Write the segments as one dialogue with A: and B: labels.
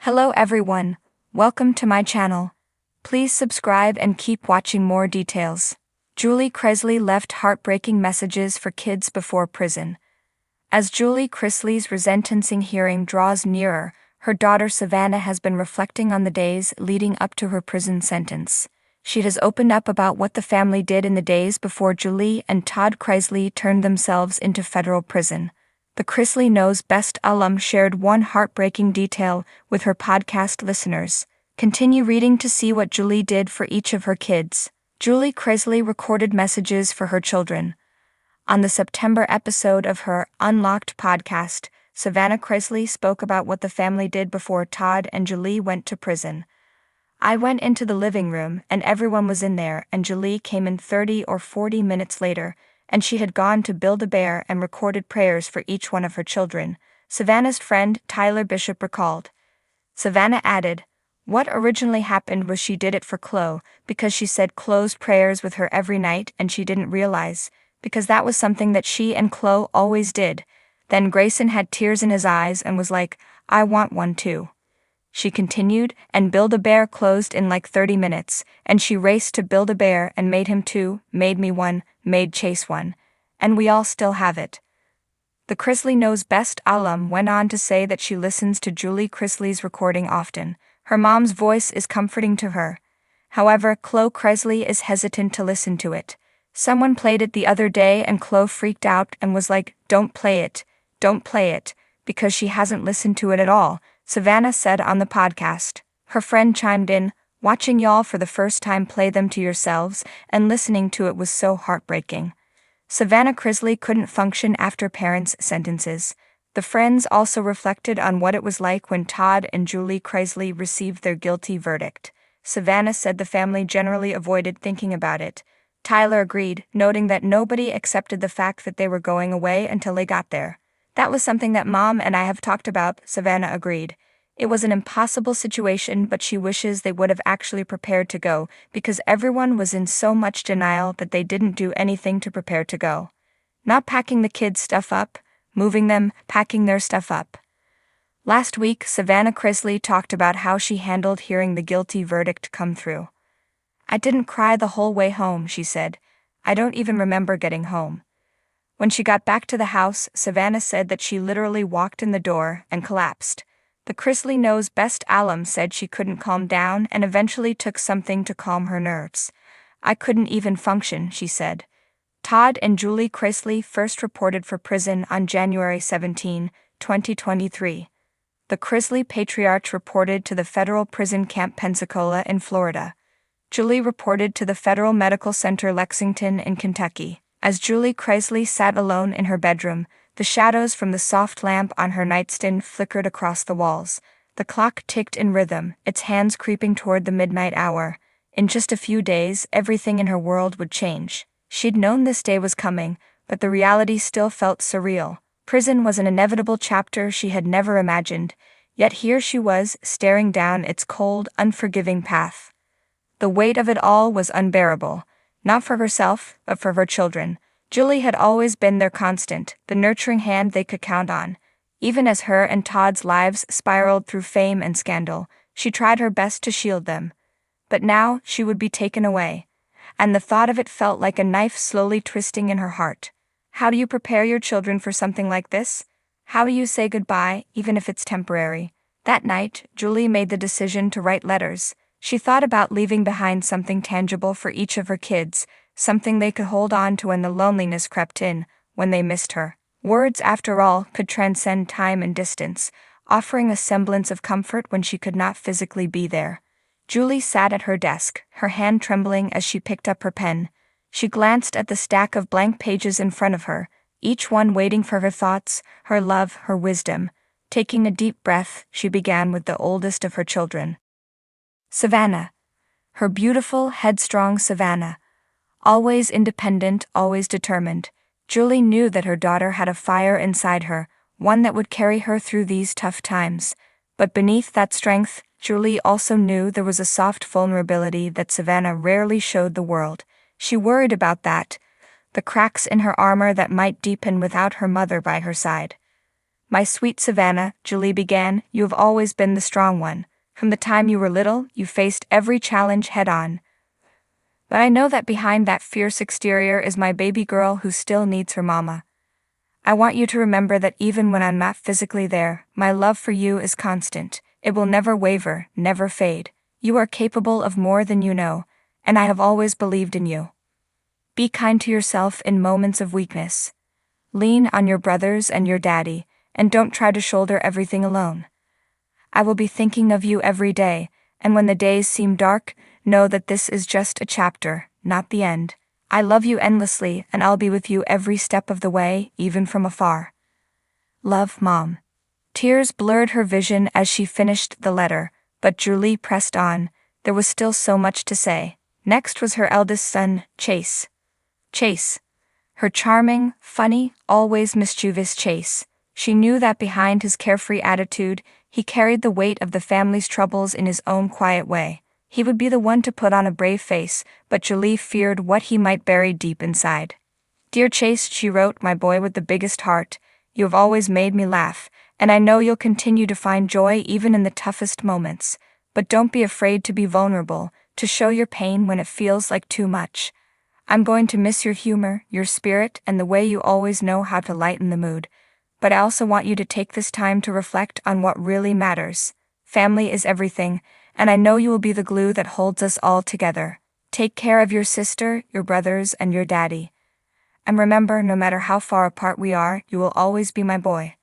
A: Hello everyone, welcome to my channel. Please subscribe and keep watching more details. Julie Chrisley left heartbreaking messages for kids before prison. As Julie Chrisley's resentencing hearing draws nearer, her daughter Savannah has been reflecting on the days leading up to her prison sentence. She has opened up about what the family did in the days before Julie and Todd Chrisley turned themselves into federal prison. The Chrisley Knows Best alum shared one heartbreaking detail with her podcast listeners. Continue reading to see what Julie did for each of her kids. Julie Chrisley recorded messages for her children. On the September episode of her Unlocked podcast, Savannah Chrisley spoke about what the family did before Todd and Julie went to prison. I went into the living room and everyone was in there, and Julie came in 30 or 40 minutes later, and she had gone to Build-A-Bear and recorded prayers for each one of her children, Savannah's friend Tyler Bishop recalled. Savannah added, "What originally happened was she did it for Chloe, because she said Chloe's prayers with her every night and she didn't realize, because that was something that she and Chloe always did. Then Grayson had tears in his eyes and was like, I want one too." She continued, and Build-A-Bear closed in like 30 minutes, and she raced to Build-A-Bear and made him two, made me one, made Chase one. And we all still have it. The Chrisley Knows Best alum went on to say that she listens to Julie Chrisley's recording often. Her mom's voice is comforting to her. However, Chloe Chrisley is hesitant to listen to it. Someone played it the other day and Chloe freaked out and was like, don't play it, because she hasn't listened to it at all, Savannah said on the podcast. Her friend chimed in, "Watching y'all for the first time play them to yourselves and listening to it was so heartbreaking." Savannah Chrisley couldn't function after parents' sentences. The friends also reflected on what it was like when Todd and Julie Chrisley received their guilty verdict. Savannah said the family generally avoided thinking about it. Tyler agreed, noting that nobody accepted the fact that they were going away until they got there. "That was something that Mom and I have talked about," Savannah agreed. "It was an impossible situation, but she wishes they would have actually prepared to go, because everyone was in so much denial that they didn't do anything to prepare to go. Not packing the kids' stuff up, moving them, packing their stuff up." Last week, Savannah Chrisley talked about how she handled hearing the guilty verdict come through. "I didn't cry the whole way home," she said. "I don't even remember getting home." When she got back to the house, Savannah said that she literally walked in the door and collapsed. The Chrisley Knows Best alum said she couldn't calm down and eventually took something to calm her nerves. "I couldn't even function," she said. Todd and Julie Chrisley first reported for prison on January 17, 2023. The Chrisley patriarch reported to the federal prison camp Pensacola in Florida. Julie reported to the Federal Medical Center Lexington in Kentucky. As Julie Chrisley sat alone in her bedroom, the shadows from the soft lamp on her nightstand flickered across the walls. The clock ticked in rhythm, its hands creeping toward the midnight hour. In just a few days, everything in her world would change. She'd known this day was coming, but the reality still felt surreal. Prison was an inevitable chapter she had never imagined, yet here she was, staring down its cold, unforgiving path. The weight of it all was unbearable. Not for herself, but for her children. Julie had always been their constant, the nurturing hand they could count on. Even as her and Todd's lives spiraled through fame and scandal, she tried her best to shield them. But now she would be taken away. And the thought of it felt like a knife slowly twisting in her heart. How do you prepare your children for something like this? How do you say goodbye, even if it's temporary? That night, Julie made the decision to write letters. She thought about leaving behind something tangible for each of her kids, something they could hold on to when the loneliness crept in, when they missed her. Words, after all, could transcend time and distance, offering a semblance of comfort when she could not physically be there. Julie sat at her desk, her hand trembling as she picked up her pen. She glanced at the stack of blank pages in front of her, each one waiting for her thoughts, her love, her wisdom. Taking a deep breath, she began with the oldest of her children. Savannah. Her beautiful, headstrong Savannah. Always independent, always determined. Julie knew that her daughter had a fire inside her, one that would carry her through these tough times. But beneath that strength, Julie also knew there was a soft vulnerability that Savannah rarely showed the world. She worried about that, the cracks in her armor that might deepen without her mother by her side. My sweet Savannah, Julie began, you have always been the strong one. From the time you were little, you faced every challenge head-on. But I know that behind that fierce exterior is my baby girl who still needs her mama. I want you to remember that even when I'm not physically there, my love for you is constant. It will never waver, never fade. You are capable of more than you know, and I have always believed in you. Be kind to yourself in moments of weakness. Lean on your brothers and your daddy, and don't try to shoulder everything alone. I will be thinking of you every day, and when the days seem dark, know that this is just a chapter, not the end. I love you endlessly, and I'll be with you every step of the way, even from afar. Love, Mom. Tears blurred her vision as she finished the letter, but Julie pressed on. There was still so much to say. Next was her eldest son, Chase. Chase. Her charming, funny, always mischievous Chase. She knew that behind his carefree attitude, he carried the weight of the family's troubles in his own quiet way. He would be the one to put on a brave face, but Julie feared what he might bury deep inside. Dear Chase, she wrote, my boy with the biggest heart, you have always made me laugh, and I know you'll continue to find joy even in the toughest moments. But don't be afraid to be vulnerable, to show your pain when it feels like too much. I'm going to miss your humor, your spirit, and the way you always know how to lighten the mood. But I also want you to take this time to reflect on what really matters. Family is everything, and I know you will be the glue that holds us all together. Take care of your sister, your brothers, and your daddy. And remember, no matter how far apart we are, you will always be my boy.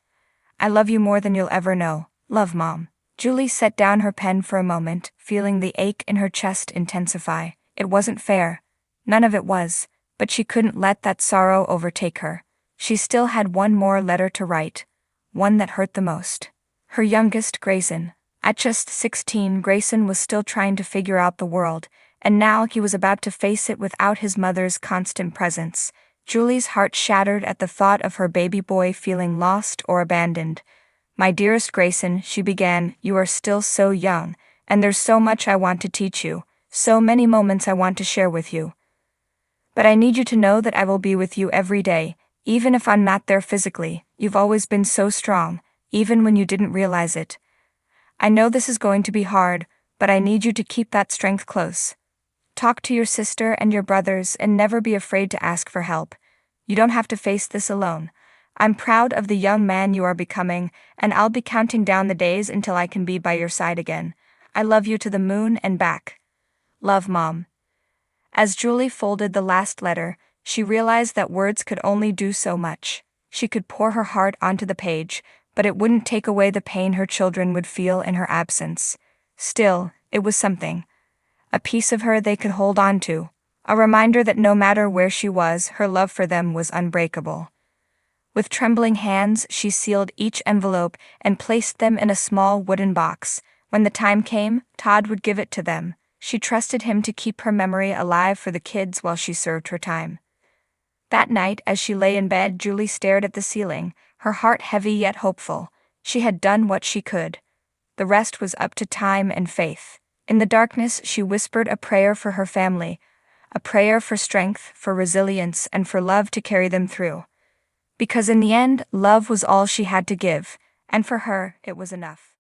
A: I love you more than you'll ever know. Love, Mom. Julie set down her pen for a moment, feeling the ache in her chest intensify. It wasn't fair. None of it was, but she couldn't let that sorrow overtake her. She still had one more letter to write, one that hurt the most. Her youngest, Grayson. At just 16, Grayson was still trying to figure out the world, and now he was about to face it without his mother's constant presence. Julie's heart shattered at the thought of her baby boy feeling lost or abandoned. My dearest Grayson, she began, you are still so young, and there's so much I want to teach you, so many moments I want to share with you. But I need you to know that I will be with you every day, even if I'm not there physically. You've always been so strong, even when you didn't realize it. I know this is going to be hard, but I need you to keep that strength close. Talk to your sister and your brothers and never be afraid to ask for help. You don't have to face this alone. I'm proud of the young man you are becoming, and I'll be counting down the days until I can be by your side again. I love you to the moon and back. Love, Mom. As Julie folded the last letter, she realized that words could only do so much. She could pour her heart onto the page, but it wouldn't take away the pain her children would feel in her absence. Still, it was something. A piece of her they could hold on to. A reminder that no matter where she was, her love for them was unbreakable. With trembling hands, she sealed each envelope and placed them in a small wooden box. When the time came, Todd would give it to them. She trusted him to keep her memory alive for the kids while she served her time. That night, as she lay in bed, Julie stared at the ceiling, her heart heavy yet hopeful. She had done what she could. The rest was up to time and faith. In the darkness, she whispered a prayer for her family, a prayer for strength, for resilience, and for love to carry them through. Because in the end, love was all she had to give, and for her, it was enough.